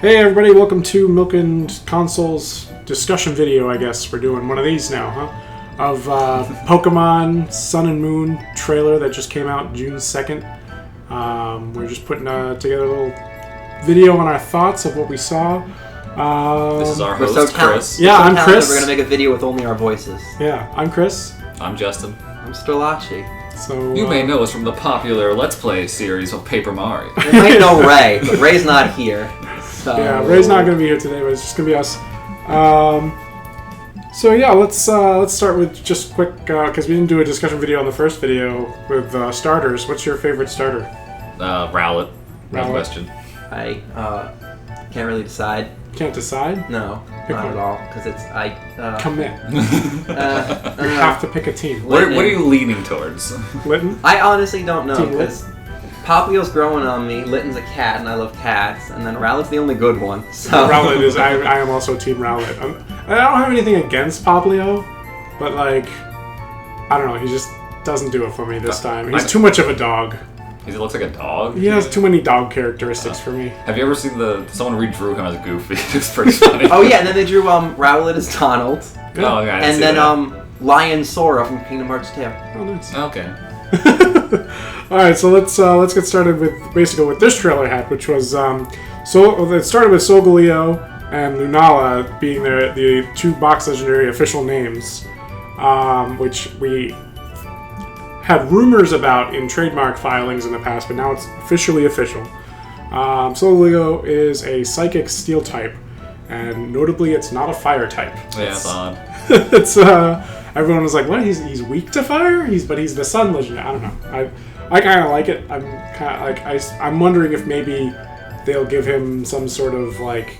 Hey everybody, welcome to Milk and Consoles discussion video, I guess. We're doing one of these now, huh? Of Pokemon Sun and Moon trailer that just came out June 2nd. We're just putting together a little video on our thoughts of what we saw. This is our host, Chris. Yeah, I'm Chris. We're going to make a video with only our voices. Yeah, I'm Chris. I'm Justin. I'm Sterlacci. So, you may know us from the popular Let's Play series of Paper Mario. You might know Ray, but Ray's not here. So... Yeah, Ray's not going to be here today, but it's just going to be us. So yeah, let's start with just quick, because we didn't do a discussion video on the first video with starters. What's your favorite starter? Rowlet. No question. I can't really decide. Can't decide? No, Pick not one. at all. Because it's Commit. you You have to pick a team. What are you leaning towards? Litten? I honestly don't know Team because Papio's growing on me. Litten's a cat, and I love cats. And then Rowlet's the only good one. So Rowlet is. I am also Team Rowlet. I don't have anything against Papio, but like, I don't know. He just doesn't do it for me this time. He's too much of a dog. He looks like a dog? He has too many dog characteristics for me. Have you ever seen someone redrew him as Goofy? It's pretty funny. Oh yeah, and then they drew Rowlet as Donald. Oh, okay, And then Lion Sora from Kingdom Hearts 2. Oh, nice. Okay. All right, so let's get started with this trailer hack, which was it started with Solgaleo and Lunala being the two box legendary official names, which we had rumors about in trademark filings in the past, but now it's officially official. Solgaleo is a psychic steel type, and notably, it's not a fire type. Yeah, it's odd. It's everyone was like, "What? He's weak to fire? But he's the sun legend." I don't know. I kind of like it. I'm kind of like I'm wondering if maybe they'll give him some sort of like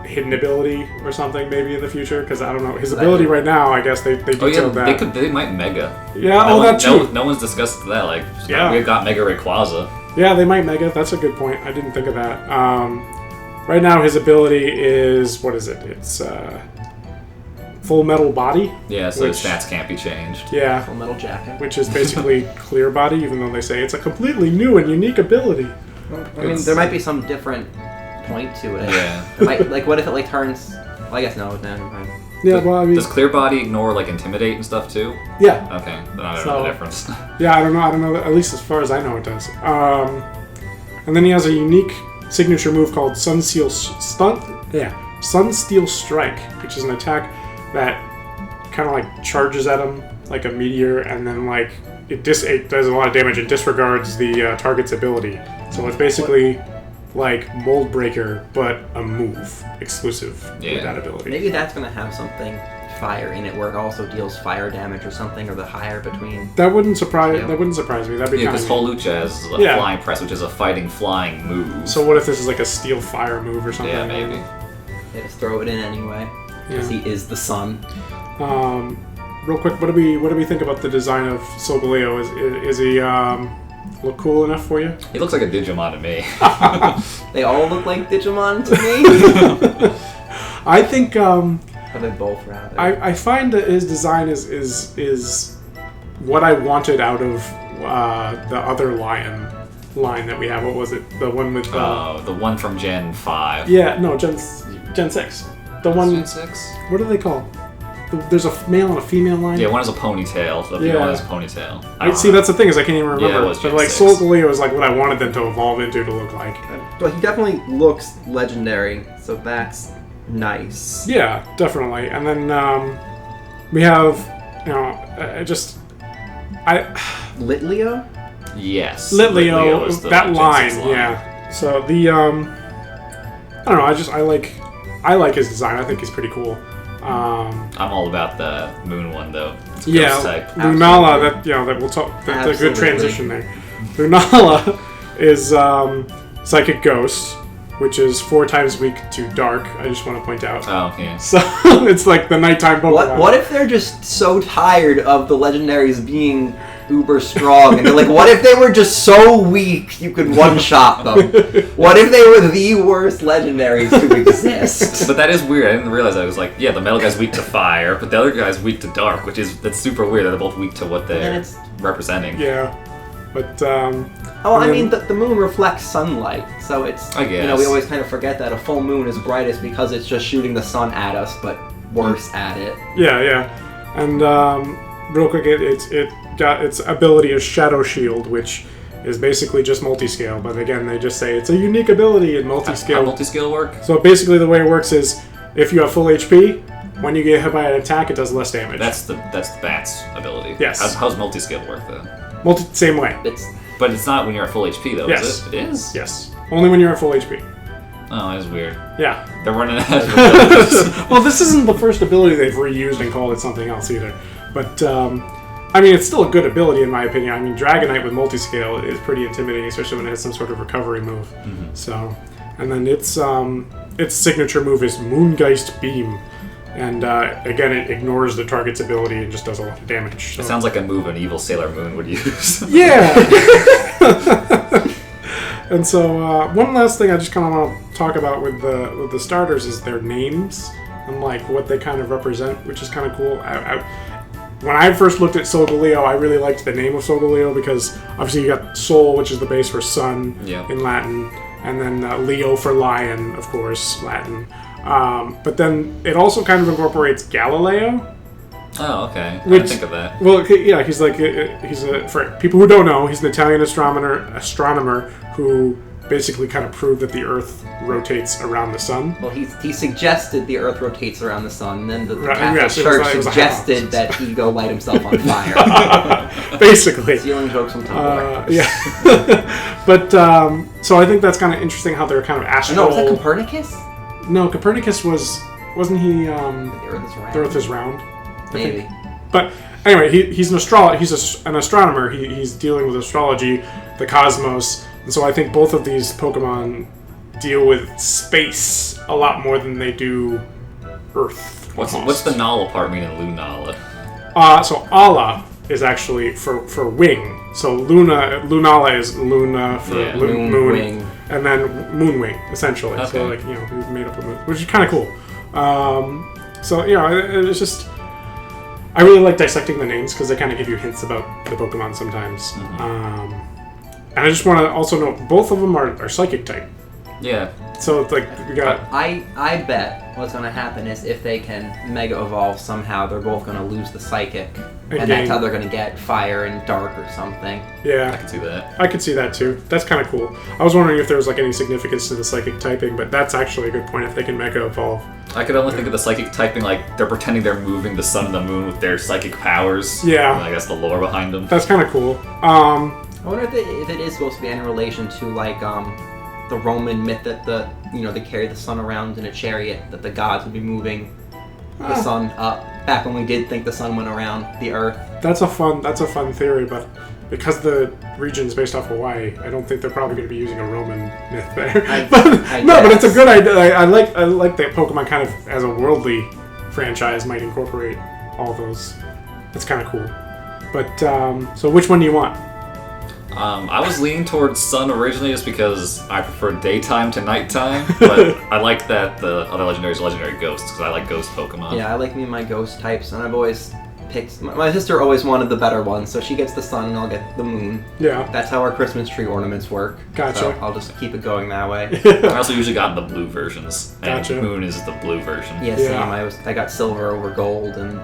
hidden ability or something maybe in the future, because I don't know his ability right now. I guess they detailed that. They might Mega. Yeah, that too. No one's discussed that. Like, yeah, we got Mega Rayquaza. Yeah, they might Mega. That's a good point. I didn't think of that. Right now, his ability is what is it? It's Full Metal Body. Yeah, so his stats can't be changed. Yeah, Full Metal Jacket, which is basically Clear Body, even though they say it's a completely new and unique ability. I mean, there might be some different point to it. Yeah. What if it turns? Well, I guess no. Never mind. Yeah, well, I mean, does Clear Body ignore Intimidate and stuff too? Yeah. Okay, then I don't know the difference. Yeah, I don't know. At least as far as I know, it does. And then he has a unique signature move called Sunsteel Strike, which is an attack that kind of charges at him like a meteor, and then it does a lot of damage and disregards the target's ability. So it's basically like Mold Breaker, but a move exclusive with that ability. Maybe that's gonna have something fire in it, where it also deals fire damage or something, or the higher between. That wouldn't surprise. That wouldn't surprise me. That'd be because Holucha has a flying press, which is a flying move. So what if this is like a steel fire move or something? Yeah, maybe. They just throw it in anyway, because he is the sun. Real quick, what do we think about the design of Solgaleo? Is he look cool enough for you? He looks like a Digimon to me. They all look like Digimon to me. I think. Are they both rather? I find that his design is what I wanted out of the other line that we have. What was it? The one with the one from Gen 5. Yeah, no, Gen 6. The one. Gen 6. What are they called? There's a male and a female line. Yeah, one has a ponytail. The other one has a ponytail. I see. That's the thing is I can't even remember. Yeah, it was but Gen 6. Solgaleo is what I wanted them to evolve into to look like. But he definitely looks legendary, so that's nice. Yeah, definitely. And then we have, Litleo? Yes. Litleo is the that Gen line, 6 line. yeah. So the I don't know. I like his design. I think he's pretty cool. I'm all about the moon one though. It's a yeah, ghost type. Lunala. That we'll talk. That's a good transition there. Lunala is psychic ghost, which is 4 times weak to dark. I just want to point out. Oh, yeah. So it's like the nighttime Pokemon. What if they're just so tired of the legendaries being uber strong, and they're like, what if they were just so weak you could one-shot them? What if they were the worst legendaries to exist? But that is weird. I didn't realize that. It was like, yeah, the metal guy's weak to fire, but the other guy's weak to dark, that's super weird. They're both weak to what they're representing. Yeah, but Oh, And I then- mean, the moon reflects sunlight, so it's, I guess. you know, we always kind of forget that a full moon is brightest because it's just shooting the sun at us, but worse at it. Yeah. And real quick, it got its ability is Shadow Shield, which is basically just multi-scale. But again, they just say it's a unique ability in How multi-scale. multi-scale work? So basically, the way it works is if you have full HP, when you get hit by an attack, it does less damage. That's the bat's ability. Yes. How's multi-scale work then? Same way. But it's not when you're at full HP though, Yes. is it? It is? Yes. Only when you're at full HP. Oh, that's weird. Yeah. They're running out of abilities. Well, this isn't the first ability they've reused and called it something else either. But, I mean, it's still a good ability in my opinion. I mean, Dragonite with multi-scale is pretty intimidating, especially when it has some sort of recovery move. Mm-hmm. So, and then its signature move is Moongeist Beam. And, again, it ignores the target's ability and just does a lot of damage. So. It sounds like a move an evil Sailor Moon would use. Yeah! And so, one last thing I just kind of want to talk about with the starters is their names and like what they kind of represent, which is kind of cool. When I first looked at Solgaleo, I really liked the name of Solgaleo because obviously you got Sol, which is the base for sun in Latin, and then Leo for lion, of course, Latin. But then it also kind of incorporates Galileo. Oh, okay. I didn't think of that. Well, yeah, he's for people who don't know, he's an Italian astronomer who basically kind of proved that the Earth rotates around the sun. Well, he suggested the Earth rotates around the sun, and then the Right, Catholic yes, it Church was a suggested that he go light himself on fire. Basically. Stealing jokes from Tumblr. Yeah. But, so I think that's kind of interesting how they're kind of astral... No, was that Copernicus? No, Copernicus wasn't he, The Earth is round. the Earth is round? I Maybe. think. But anyway, he's an an astronomer. He's dealing with astrology, the cosmos, and so I think both of these Pokemon deal with space a lot more than they do Earth. What's almost. the Nala part mean in Lunala? So Ala is actually for wing. So Lunala is Luna for Yeah. moon, Moonwing. and then Moonwing essentially. Okay. So like he's made up of moon, which is kind of cool. So it's just. I really like dissecting the names because they kind of give you hints about the Pokemon sometimes. Mm-hmm. And I just want to also note both of them are Psychic type. Yeah. So it's like we got. I bet what's going to happen is if they can Mega Evolve somehow, they're both going to lose the Psychic. And gain. that's how they're going to get Fire and Dark or something. I Yeah, can see that. I could see that too. That's kind of cool. I was wondering if there was like any significance to the Psychic typing, but that's actually a good point if they can Mega Evolve. I could only think of the psychic typing like they're pretending they're moving the sun and the moon with their psychic powers. Yeah. And I guess the lore behind them. That's kind of cool. I wonder if it is supposed to be in relation to like the Roman myth that they carry the sun around in a chariot, that the gods would be moving the sun up. Back when we did think the sun went around the Earth. That's a fun theory, but because the region's based off Hawaii, I don't think they're probably going to be using a Roman myth there. But it's a good idea. I like that Pokemon kind of as a worldly franchise might incorporate all those. That's kind of cool. But so which one do you want? I was leaning towards sun originally just because I prefer daytime to nighttime, but I like that the other legendaries are legendary ghosts because I like ghost Pokemon. Yeah, I like me and my ghost types, and I've always picked. My sister always wanted the better one, so she gets the sun and I'll get the moon. Yeah. That's how our Christmas tree ornaments work. Gotcha. So I'll just keep it going that way. I also usually got the blue versions, and Gotcha. moon is the blue version. Yeah, same. I got silver over gold, and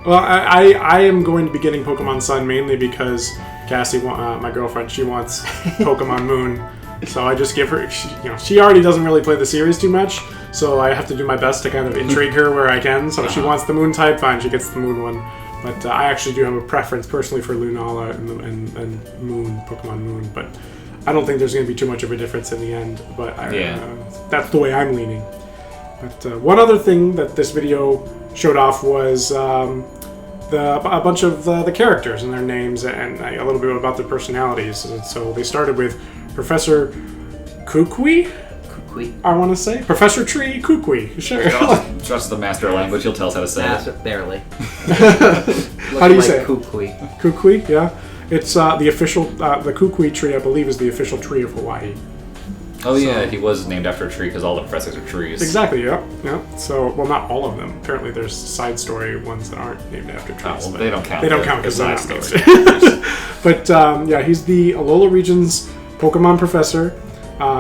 Well, I am going to be getting Pokemon Sun mainly because Cassie, my girlfriend, she wants Pokemon Moon. So I just give her, she already doesn't really play the series too much, so I have to do my best to kind of intrigue her where I can. So if she wants the Moon type, fine, she gets the Moon one. But I actually do have a preference personally for Lunala and Moon, Pokemon Moon. But I don't think there's going to be too much of a difference in the end. But that's the way I'm leaning. But one other thing that this video showed off was a bunch of the characters and their names and a little bit about their personalities. And so they started with Professor Kukui, I want to say. Professor Tree Kukui, sure. Trust the master language, he'll tell us how to say it. barely. How do you say it? Kukui. Kukui, yeah. It's the official, the Kukui tree, I believe, is the official tree of Hawaii. Oh yeah, he was named after a tree because all the professors are trees. Exactly. Yep. So, well, not all of them. Apparently, there's side story ones that aren't named after trees. Oh, well, they don't count. They don't count because they're side not story. But yeah, he's the Alola region's Pokemon professor.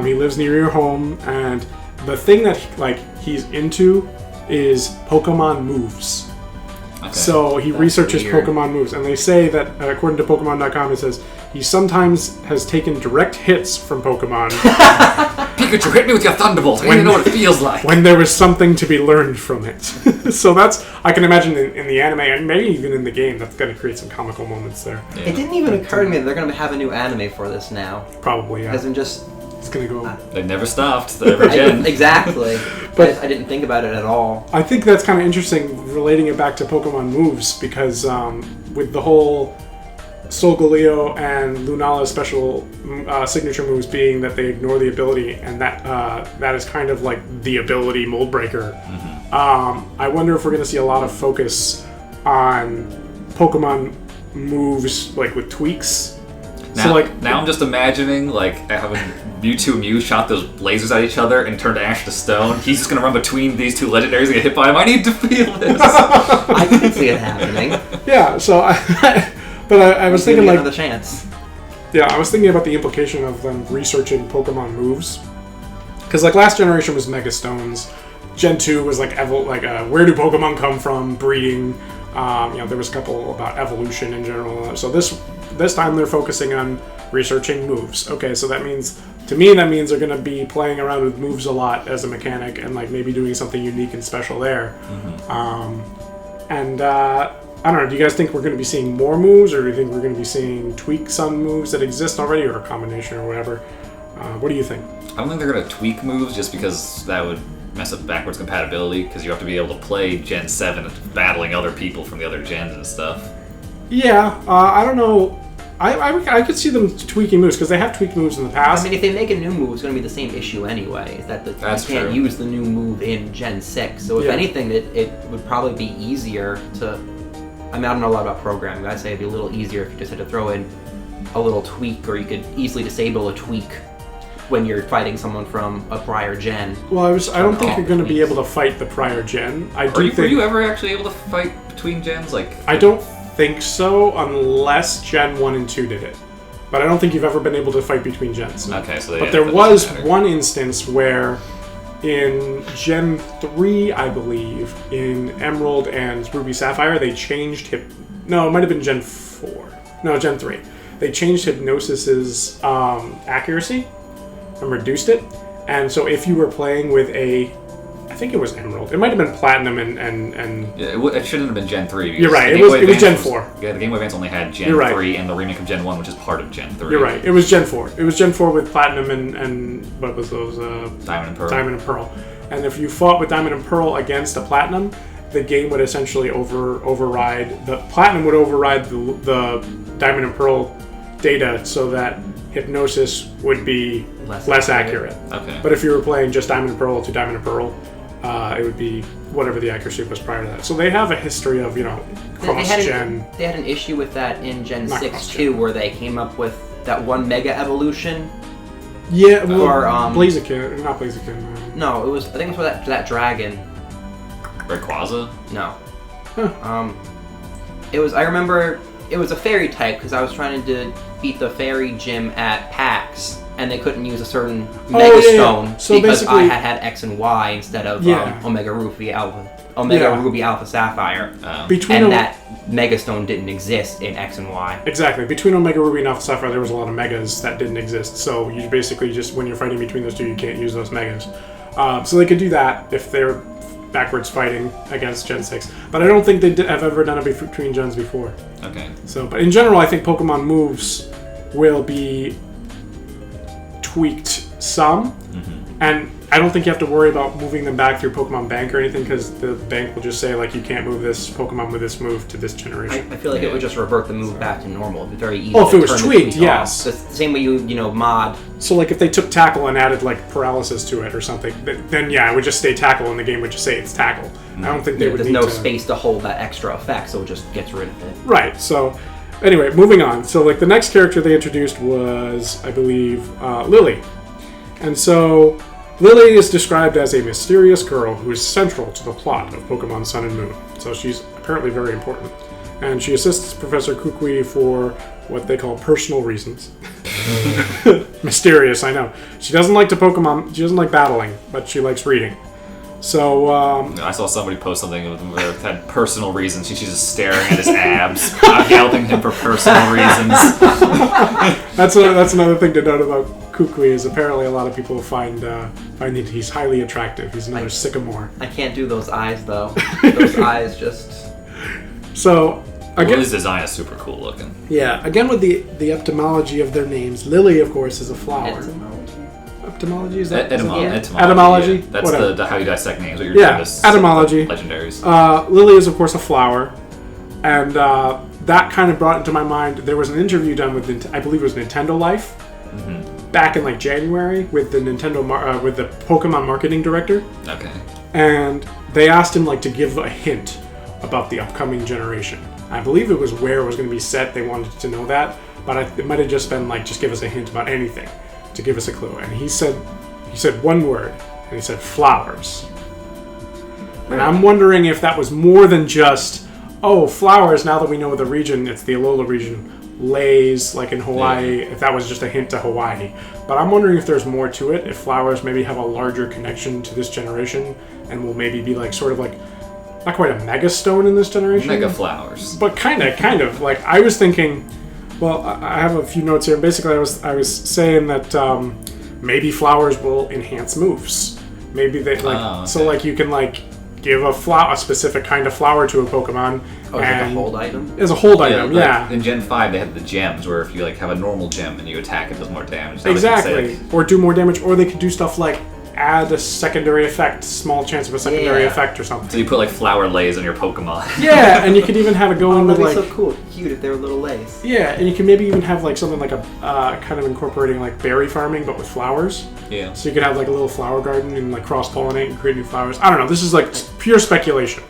He lives near your home, and the thing that he's into is Pokemon moves. Okay. So he researches weird. Pokemon moves, and they say that according to Pokemon.com, it says he sometimes has taken direct hits from Pokemon Pikachu, hit me with your Thunderbolt. I don't even know what it feels like. when there was something to be learned from it. So that's, I can imagine in the anime, and maybe even in the game, that's going to create some comical moments there. Yeah. It didn't even occur to me that they're going to have a new anime for this now. Probably, yeah. As in just... It's going to go... They've never stopped. Every gen. Exactly. But- I didn't think about it at all. I think that's kind of interesting, relating it back to Pokemon moves, because with the whole Solgaleo and Lunala special signature moves being that they ignore the ability, and that is kind of like the ability mold breaker. I wonder if we're going to see a lot of focus on Pokemon moves like with tweaks. Now, now I'm just imagining having Mewtwo and Mew shot those lasers at each other and turned Ash to stone. He's just gonna run between these two legendaries and get hit by him. I need to feel this. I can see it happening. Yeah, so I was Give thinking me like another chance. yeah, I was thinking about the implication of them researching Pokemon moves, because like last generation was Mega Stones, Gen 2 was like where do Pokemon come from, breeding. There was a couple about evolution in general. So this time they're focusing on researching moves. Okay, so that means they're going to be playing around with moves a lot as a mechanic, and like maybe doing something unique and special there. I don't know, do you guys think we're going to be seeing more moves, or do you think we're going to be seeing tweaks on moves that exist already, or a combination or whatever? What do you think? I don't think they're going to tweak moves just because that would mess up backwards compatibility, because you have to be able to play Gen 7 battling other people from the other gens and stuff. Yeah, I don't know. I could see them tweaking moves, because they have tweaked moves in the past. I mean, if they make a new move, it's going to be the same issue anyway. Is that you can't true. use the new move in Gen 6. So if anything, it would probably be easier to... I mean, I don't know a lot about programming, but I'd say it'd be a little easier if you just had to throw in a little tweak, or you could easily disable a tweak when you're fighting someone from a prior gen. Well, I don't think you're going to be able to fight the prior gen. Were you ever actually able to fight between gens? I don't think so, unless Gen 1 and 2 did it. But I don't think you've ever been able to fight between gens. Okay, so but there was one instance where in Gen 3, I believe, in Emerald and Ruby Sapphire, they changed No, it might have been Gen 4. No, Gen 3. They changed Hypnosis's accuracy and reduced it. And so if you were playing with I think it was Emerald. It might have been Platinum and Yeah, it shouldn't have been Gen 3. You're right, it was Gen 4. Yeah, the Game Boy Advance only had Gen 3 and the remake of Gen 1, which is part of Gen 3. You're right, it was Gen 4. It was Gen 4 with Platinum and what was those? Diamond and Pearl. Diamond and Pearl. And if you fought with Diamond and Pearl against a Platinum, the game would essentially override... The Platinum would override the Diamond and Pearl data so that Hypnosis would be less accurate. Okay. But if you were playing just Diamond and Pearl to Diamond and Pearl, it would be whatever the accuracy was prior to that. So they have a history of, cross-gen. They had an issue with that in Gen Not 6 cross-gen. too, where they came up with that one Mega Evolution. Yeah, well, Or, Blaziken, not Blaziken. No, I think it was for that dragon. Rayquaza? No. Huh. I remember it was a fairy type, because I was trying to beat the fairy gym at PAX, and they couldn't use a certain Mega Stone So because I basically- had X and Y instead of Omega Ruby Alpha Ruby Alpha Sapphire. That Mega Stone didn't exist in X and Y. Exactly. Between Omega Ruby and Alpha Sapphire, there was a lot of Megas that didn't exist. So you basically just, when you're fighting between those two, you can't use those Megas. So they could do that if they're backwards fighting against Gen 6. But I don't think they have ever done it between gens before. Okay. So, but in general, I think Pokemon moves will be tweaked some. And I don't think you have to worry about moving them back through Pokemon Bank or anything, because the bank will just say, you can't move this Pokemon with this move to this generation. I feel like it would just revert the move back to normal. It'd be very easy. Oh, if to it was turn the tweaked, tweak yes. off. The same way you mod. So, if they took Tackle and added, paralysis to it or something, then it would just stay Tackle, and the game would just say it's Tackle. I don't think they would There's need no to... space to hold that extra effect, so it just gets rid of it. Right, so... Anyway, moving on. So, the next character they introduced was, I believe, Lily. And so Lily is described as a mysterious girl who is central to the plot of Pokemon Sun and Moon. So she's apparently very important. And she assists Professor Kukui for what they call personal reasons. Mysterious, I know. She doesn't like she doesn't like battling, but she likes reading. So, I saw somebody post something where it had personal reasons. She's just staring at his abs, yelling him for personal reasons. That's another thing to note about Kukui is apparently a lot of people find that he's highly attractive. He's another sycamore. I can't do those eyes though. Those eyes just. So again, Lily's design is super cool looking. Yeah, again with the etymology of their names. Lily, of course, is a flower. Etymology is that? Etymology. Yeah. That's the how you dissect names. What you're Yeah, doing is etymology. Legendaries. Lily is, of course, a flower. And that kind of brought into my mind, there was an interview done with, I believe it was Nintendo Life, back in like January with the with the Pokemon marketing director. Okay. And they asked him like to give a hint about the upcoming generation. I believe it was where it was going to be set. They wanted to know that, but it might have just been like, just give us a hint about anything to give us a clue. And he said one word, and he said flowers. And I'm wondering if that was more than just, oh, flowers, now that we know the region, it's the Alola region, lays, like in Hawaii, if that was just a hint to Hawaii. But I'm wondering if there's more to it, if flowers maybe have a larger connection to this generation, and will maybe be like, sort of like, not quite a mega stone in this generation. Mega flowers. But kind of. Like, I was thinking, well, I have a few notes here. Basically, I was saying that maybe flowers will enhance moves. Maybe they, like, so like you can like give a specific kind of flower to a Pokemon. Oh, is it a hold item? As a hold item, yeah. In Gen 5, they had the gems, where if you like have a normal gem and you attack, it does more damage. Exactly. Or do more damage, or they could do stuff like add a secondary effect, small chance of a secondary effect or something. So you put like flower lays on your Pokemon. Yeah, and you could even have it go in with like... That'd be so cool, cute if they were little lays. Yeah, and you can maybe even have like something like a kind of incorporating like berry farming, but with flowers. Yeah. So you could have like a little flower garden and like cross-pollinate and create new flowers. I don't know, this is like pure speculation.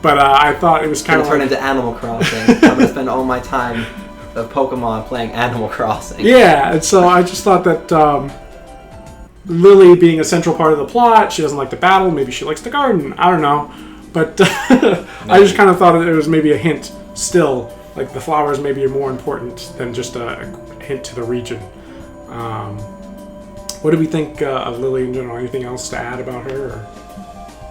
But I thought it was kind of turn into Animal Crossing. I'm gonna spend all my time of Pokemon playing Animal Crossing. Yeah, and so I just thought that Lily being a central part of the plot, she doesn't like the battle, maybe she likes the garden, I don't know. But I just kind of thought it was maybe a hint still, like the flowers maybe are more important than just a hint to the region. What do we think of Lily in general? Anything else to add about her? Or?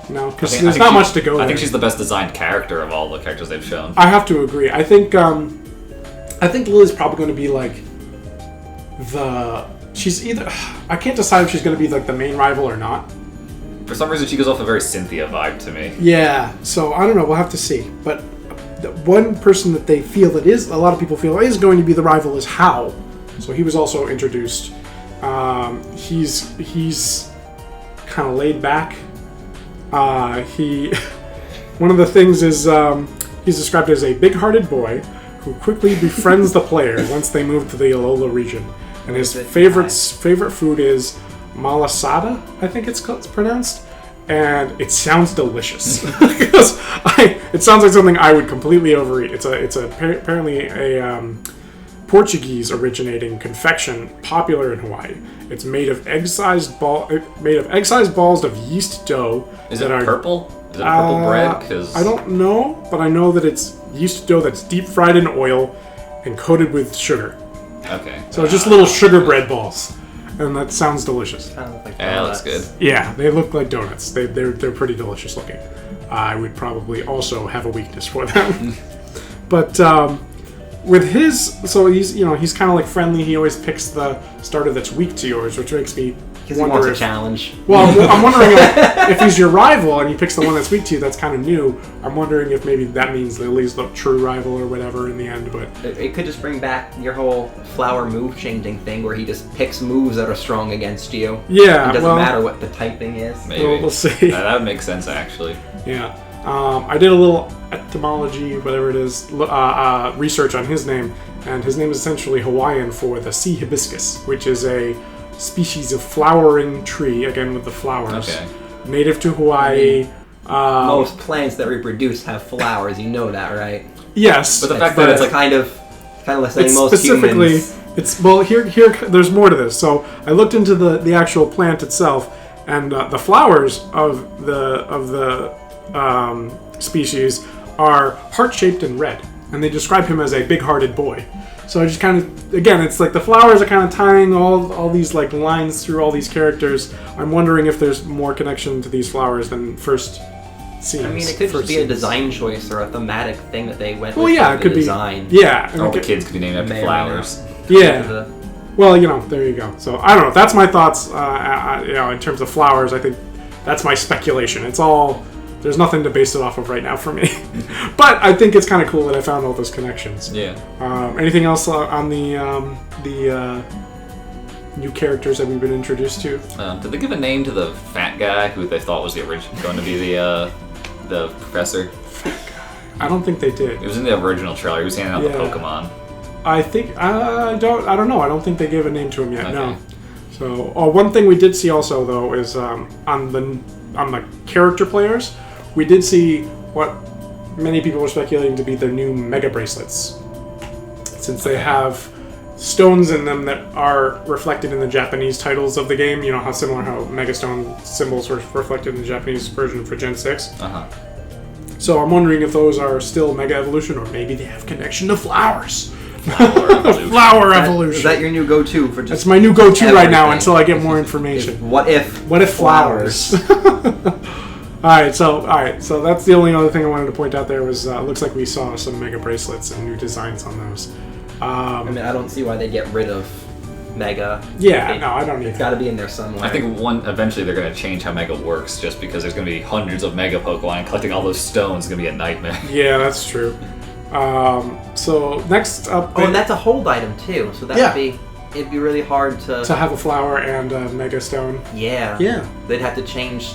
No, because there's not much to go there. I think she's the best designed character of all the characters they've shown. I have to agree. I think Lily's probably going to be like she's either... I can't decide if she's going to be like the main rival or not. For some reason, she gives off a very Cynthia vibe to me. Yeah, so I don't know. We'll have to see. But the one person that they feel a lot of people feel is going to be the rival is How. So he was also introduced. He's kind of laid back. One of the things is he's described as a big-hearted boy who quickly befriends the player once they move to the Alola region. And his favorite food is malasada, I think it's pronounced, and it sounds delicious. It sounds like something I would completely overeat. It's apparently a Portuguese originating confection popular in Hawaii. It's made of egg-sized balls of yeast dough. Is it purple? Is it purple bread? 'Cause I don't know, but I know that it's yeast dough that's deep fried in oil and coated with sugar. Okay. So just little sugar bread balls, and that sounds delicious. Kind of like that looks good. Yeah, they look like donuts. They're pretty delicious looking. I would probably also have a weakness for them. But with his, so he's kind of like friendly. He always picks the starter that's weak to yours, which makes me because he wants a challenge. Well, I'm wondering if he's your rival and he picks the one that's weak to you. That's kind of new. I'm wondering if maybe that means Lily's the true rival or whatever in the end. But it could just bring back your whole flower move changing thing, where he just picks moves that are strong against you. Yeah, it doesn't matter what the typing is. Maybe. We'll see. That would make sense actually. Yeah. I did a little etymology, whatever it is, research on his name, and his name is essentially Hawaiian for the sea hibiscus, which is a species of flowering tree, again with the flowers. Okay. Native to Hawaii. Most plants that reproduce have flowers, you know that, right? Yes. But the fact that it's like kind of like saying it's most specifically humans Here. There's more to this. So I looked into the actual plant itself, and the flowers of the species are heart-shaped and red, and they describe him as a big-hearted boy. So I just kind of, again, it's like the flowers are kind of tying all these like lines through all these characters. I'm wondering if there's more connection to these flowers than first seems. I mean, it could just be a design choice or a thematic thing that they went with. Well, yeah, it could design. be. Yeah. All the kids could be named after flowers. Yeah. Well, there you go. So I don't know. That's my thoughts. In terms of flowers, I think that's my speculation. It's all. There's nothing to base it off of right now for me. But I think it's kind of cool that I found all those connections. Yeah. Anything else on the new characters that we've been introduced to? Did they give a name to the fat guy who they thought was going to be the professor? I don't think they did. It was in the original trailer. He was handing out the Pokemon. I think I don't know. I don't think they gave a name to him yet. Okay. No. So one thing we did see also though is on the character players, we did see what many people were speculating to be their new Mega Bracelets, since they have stones in them that are reflected in the Japanese titles of the game. You know how similar how Mega Stone symbols were reflected in the Japanese version for Gen 6. So I'm wondering if those are still Mega Evolution, or maybe they have connection to flowers. Flower evolution. Is that your new go-to for just? That's my new go-to right now everything? until I get more information. What if flowers? All right, so that's the only other thing I wanted to point out there was looks like we saw some Mega Bracelets and new designs on those. I mean, I don't see why they get rid of Mega. Yeah, no, I don't need. It's got to be in there somewhere. I think eventually they're going to change how Mega works, just because there's going to be hundreds of Mega Pokemon, and collecting all those stones is going to be a nightmare. Yeah, that's true. So next up. And that's a hold item too. So it'd be really hard to have a flower and a Mega Stone. Yeah. Yeah. They'd have to change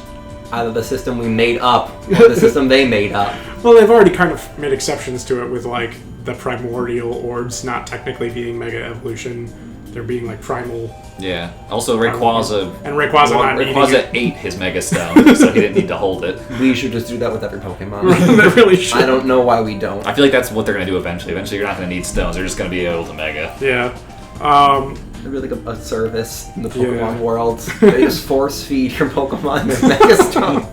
either the system we made up or the system they made up. Well, they've already kind of made exceptions to it with like the primordial orbs not technically being Mega Evolution. They're being like primal. Yeah. Also, Rayquaza. And Rayquaza not needing it. Rayquaza ate his Mega Stone, so he didn't need to hold it. We should just do that with every Pokemon. They really should. I don't know why we don't. I feel like that's what they're going to do eventually. Eventually, you're not going to need stones. They're just going to be able to Mega. Yeah. They're really like a service in the Pokemon world. They just force feed your Pokemon their Mega Stone.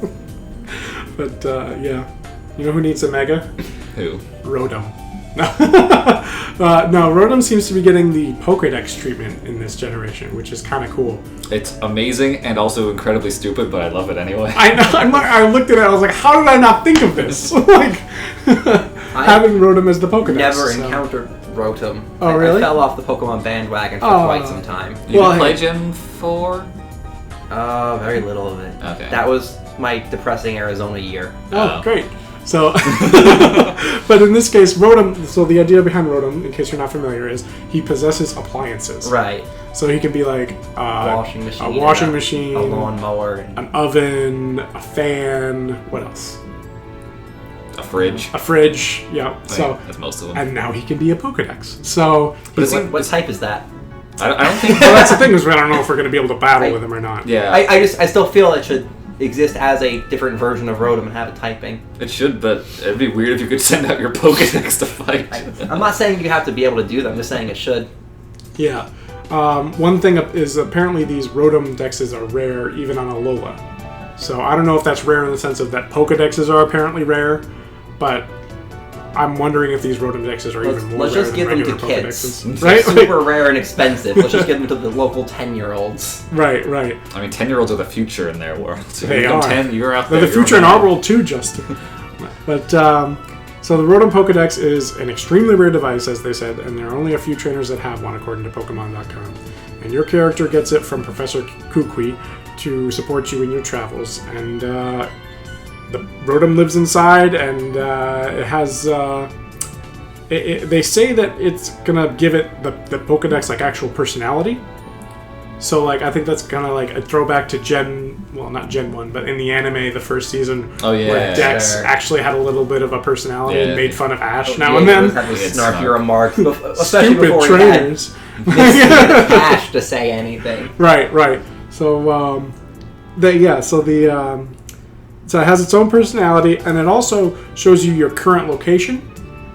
But you know who needs a Mega? Who? Rotom. No, Rotom seems to be getting the Pokédex treatment in this generation, which is kind of cool. It's amazing and also incredibly stupid, but I love it anyway. I know. I looked at it. I was like, how did I not think of this? Like having Rotom as the Pokédex. Never encountered Rotom. Oh, really? I fell off the Pokemon bandwagon for quite some time. You didn't play Gen 4? Very little of it. Okay. That was my depressing Arizona year. Oh, great. So, but in this case, Rotom, so the idea behind Rotom, in case you're not familiar, is he possesses appliances. Right. So he can be like a washing machine, a lawnmower, an oven, a fan, what else? A fridge. A fridge, yeah. So that's most of them. And now he can be a Pokédex. So, what type is that? I don't think. Well, that's the thing, is I don't know if we're going to be able to battle with him or not. Yeah. I still feel it should exist as a different version of Rotom and have it typing. It should, but it'd be weird if you could send out your Pokédex to fight. I'm not saying you have to be able to do that. I'm just saying it should. Yeah. One thing is apparently these Rotom-Dexes are rare even on Alola. So I don't know if that's rare in the sense of that Pokédexes are apparently rare, but I'm wondering if these Rotom-Dexes are even more rare just give than them to regular kids. Pokédexes. Right? Super rare and expensive. Let's just give them to the local 10-year-olds. Right. I mean, 10-year-olds are the future in their world. So they are. 10, you're out there. They're the future in our world too, Justin. But, so the Rotom Pokédex is an extremely rare device, as they said, and there are only a few trainers that have one, according to Pokemon.com. And your character gets it from Professor Kukui to support you in your travels. And the Rotom lives inside, and it has... they say that it's gonna give it the Pokédex like actual personality. So like I think that's kind of like a throwback to not Gen 1, but in the anime, the first season, where Dex actually had a little bit of a personality and made fun of Ash now and then. Snarky remarks, especially Stupid before trainers. He had Ash to say anything. Right. So so it has its own personality, and it also shows you your current location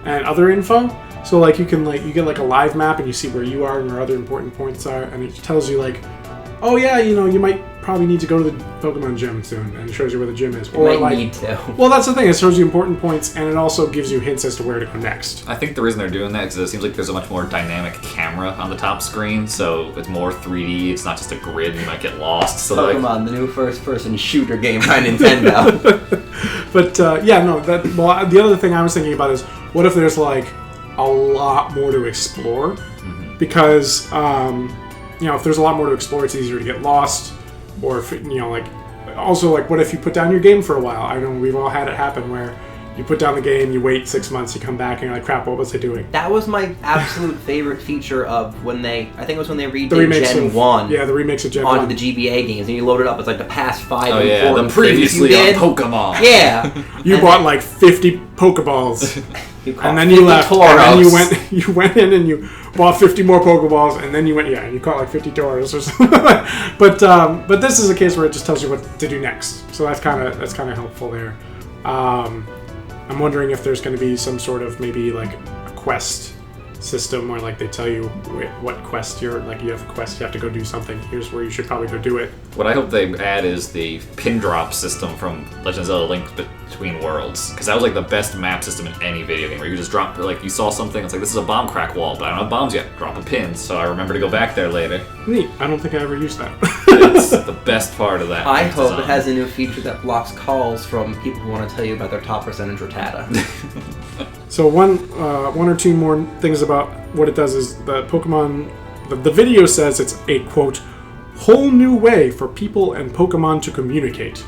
and other info. So like you get like a live map and you see where you are and where other important points are, and it tells you like, oh yeah, you might probably need to go to the Pokemon gym soon, and it shows you where the gym is. Or might like, need to. Well, that's the thing. It shows you important points, and it also gives you hints as to where to go next. I think the reason they're doing that is it seems like there's a much more dynamic camera on the top screen, so it's more 3D. It's not just a grid. You might get lost. So Pokemon, the new first-person shooter game by Nintendo. But the other thing I was thinking about is, what if there's like a lot more to explore? Mm-hmm. Because if there's a lot more to explore, it's easier to get lost. Or if, also like, what if you put down your game for a while? I know we've all had it happen where you put down the game, you wait 6 months, you come back, and you're like, crap, what was I doing? That was my absolute favorite feature of when they redid Gen 1. Yeah, the remakes of Gen 1. Onto the GBA games, and you load it up, it's like the past 5 Oh yeah, important the previously things on Pokemon. Yeah. You bought like 50 Pokeballs. And then you left, Tauros. and then you went in and you bought 50 more Pokeballs, and then you went, and you caught like 50 Tauros or something. But this is a case where it just tells you what to do next, so that's kind of helpful there. I'm wondering if there's going to be some sort of maybe like a quest system where like they tell you what quest you're like. You have a quest, you have to go do something. Here's where you should probably go do it. What I hope they add is the pin drop system from Legend of Zelda: Link Between Worlds, because that was like the best map system in any video game, where you just drop, like, you saw something, it's like, this is a bomb crack wall, but I don't have bombs yet. Drop a pin, so I remember to go back there later. Neat. I don't think I ever used that. It's the best part of that. I hope design. it has a new feature that blocks calls from people who want to tell you about their top percentage Rattata. So one or two more things about what it does is the Pokemon. The video says it's a, quote, whole new way for people and Pokemon to communicate.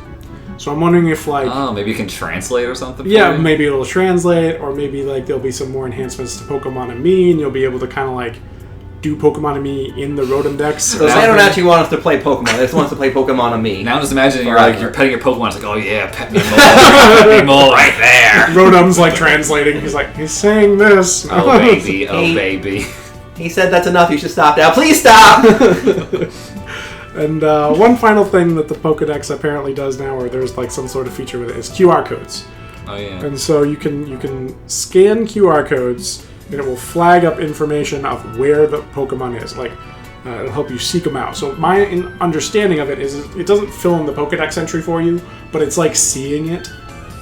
So I'm wondering if like... Oh, maybe you can translate or something? Yeah, maybe it'll translate, or maybe like there'll be some more enhancements to Pokemon and Me, and you'll be able to kind of like do Pokemon and Me in the Rotom-Dex. So they don't actually want us to play Pokemon. They just want us to play Pokemon and Me. Now just imagine you're petting your Pokemon. It's like, oh yeah, pet me more. Pet me more right there. Rotom's like translating. He's saying this. Oh baby, oh baby. He said that's enough. You should stop now. Please stop! And one final thing that the Pokedex apparently does now, or there's like some sort of feature with it, is QR codes. Oh yeah. And so you can scan QR codes, and it will flag up information of where the Pokemon is. Like, it'll help you seek them out. So my understanding of it is it doesn't fill in the Pokedex entry for you, but it's like seeing it.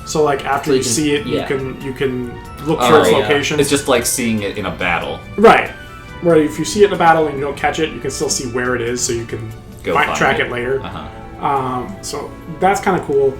So like after you see it, you can look for its location. It's just like seeing it in a battle. Right. Where if you see it in a battle and you don't catch it, you can still see where it is, so you can track it later. So that's kind of cool.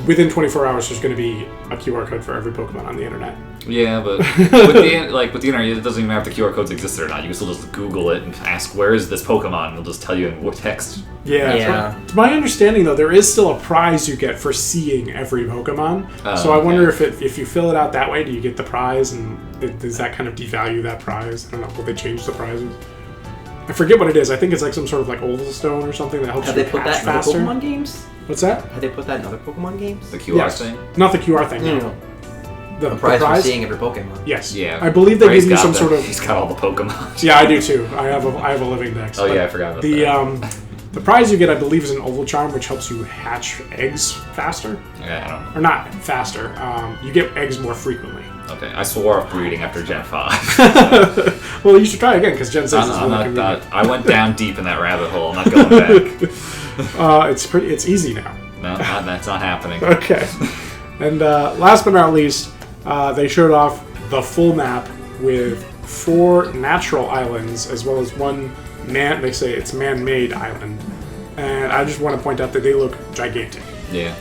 Within 24 hours, there's going to be a QR code for every Pokemon on the internet. Yeah, but with the internet, it doesn't even have the QR codes exist or not. You can still just Google it and ask, where is this Pokemon? And it'll just tell you in what text. Yeah. To my understanding, though, there is still a prize you get for seeing every Pokemon. So I wonder if you fill it out that way, do you get the prize? And does that kind of devalue that prize? I don't know. Will they change the prizes? I forget what it is. I think it's like some sort of like oval stone or something that helps you catch faster. Have they put that in other Pokemon games? What's that? Have they put that in other Pokemon games? The QR thing? Not the QR thing, no. The prize for seeing every Pokemon. Yes. Yeah. I believe they give you some sort of... He's got all the Pokemon. Yeah, I do too. I have a living dex. Oh yeah, I forgot about that. The prize you get, I believe, is an oval charm, which helps you hatch eggs faster. Yeah, I don't know. Or not faster. You get eggs more frequently. Okay, I swore off breeding after Gen 5. Well, you should try again, because Gen 6 is really convenient. I went down deep in that rabbit hole. I'm not going back. It's easy now. No, that's not happening. Okay. And last but not least, they showed off the full map with 4 natural islands, as well as one they say it's man-made island. And I just want to point out that they look gigantic. Yeah.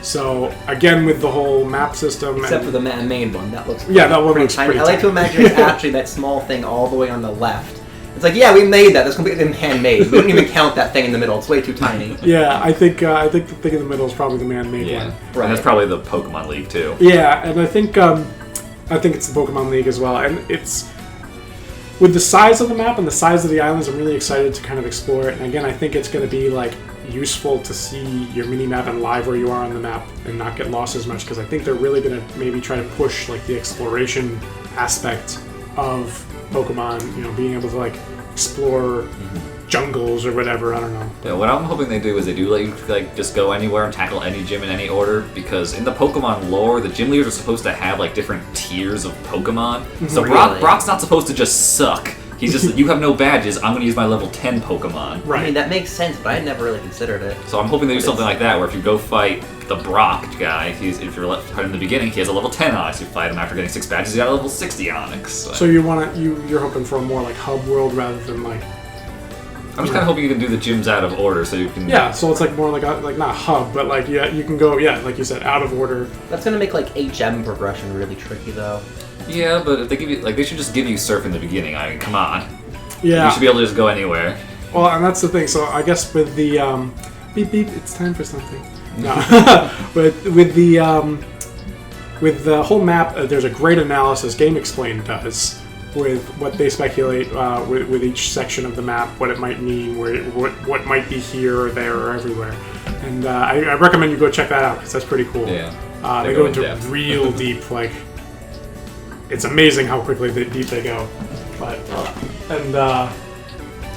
So, again, with the whole map system... Except for the man-made one. That looks that one looks tiny. pretty I like to imagine it's actually that small thing all the way on the left. It's like, yeah, we made that. That's completely handmade. We don't even count that thing in the middle. It's way too tiny. Yeah, I think the thing in the middle is probably the man-made one. Right. And that's probably the Pokemon League, too. Yeah, and I think it's the Pokemon League as well. And it's... With the size of the map and the size of the islands, I'm really excited to kind of explore it. And again, I think it's going to be like useful to see your mini-map and live where you are on the map and not get lost as much, because I think they're really going to maybe try to push like the exploration aspect of Pokemon, being able to like explore jungles or whatever. I don't know. Yeah, what I'm hoping they do is they do let you like just go anywhere and tackle any gym in any order, because in the Pokemon lore, the gym leaders are supposed to have like different tiers of Pokemon. So Really? Brock's not supposed to just suck. He's just, you have no badges, I'm going to use my level 10 Pokemon. Right. I mean, that makes sense, but I had never really considered it. So I'm hoping they do something like that, where if you go fight the Brock guy, if you're fighting in the beginning, he has a level 10 Onix. You fight him after getting 6 badges, he's got a level 60 Onix. So you're hoping for a more like hub world rather than like. I'm just kind of hoping you can do the gyms out of order, so you can. Yeah, so it's like more like not a hub, but like you can go like you said, out of order. That's gonna make like HM progression really tricky, though. Yeah, but if they give you they should just give you Surf in the beginning. I mean, come on. Yeah. You should be able to just go anywhere. Well, and that's the thing. So I guess with the beep beep, it's time for something. No, but with the whole map, there's a great analysis Game Explained does with what they speculate with each section of the map, what it might mean, what might be here or there or everywhere. And I recommend you go check that out because that's pretty cool. Yeah. They go into real deep, like it's amazing how quickly deep they go. But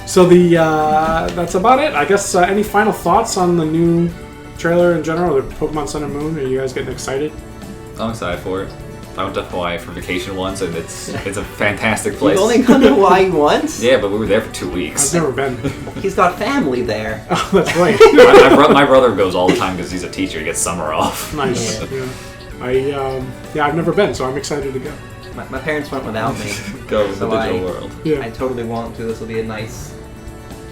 so that's about it. I guess any final thoughts on the new trailer in general, the Pokemon Sun and Moon? Are you guys getting excited? I'm excited for it. I went to Hawaii for vacation once, and it's a fantastic place. You've only gone to Hawaii once? Yeah, but we were there for 2 weeks. I've never been. He's got family there. Oh, that's right. my brother goes all the time because he's a teacher. He gets summer off. Nice. Yeah. I've never been, so I'm excited to go. My parents went without me. Go to So the digital world. Yeah. I totally want to. This will be a nice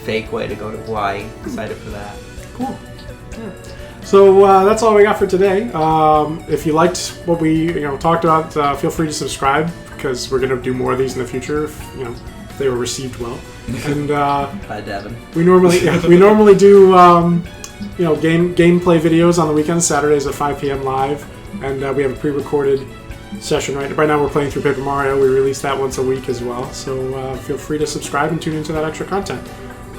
fake way to go to Hawaii. Excited for that. Cool. Yeah. So that's all we got for today. If you liked what we talked about, feel free to subscribe because we're going to do more of these in the future. If they were received well. And Bye, Devin. we normally do gameplay videos on the weekends, Saturdays at 5 p.m. live, and we have a pre-recorded session right now. We're playing through Paper Mario. We release that once a week as well. So feel free to subscribe and tune into that extra content.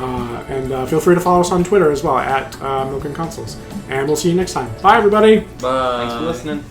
And feel free to follow us on Twitter as well at MilkAndConsoles. And we'll see you next time. Bye, everybody. Bye. Thanks for listening.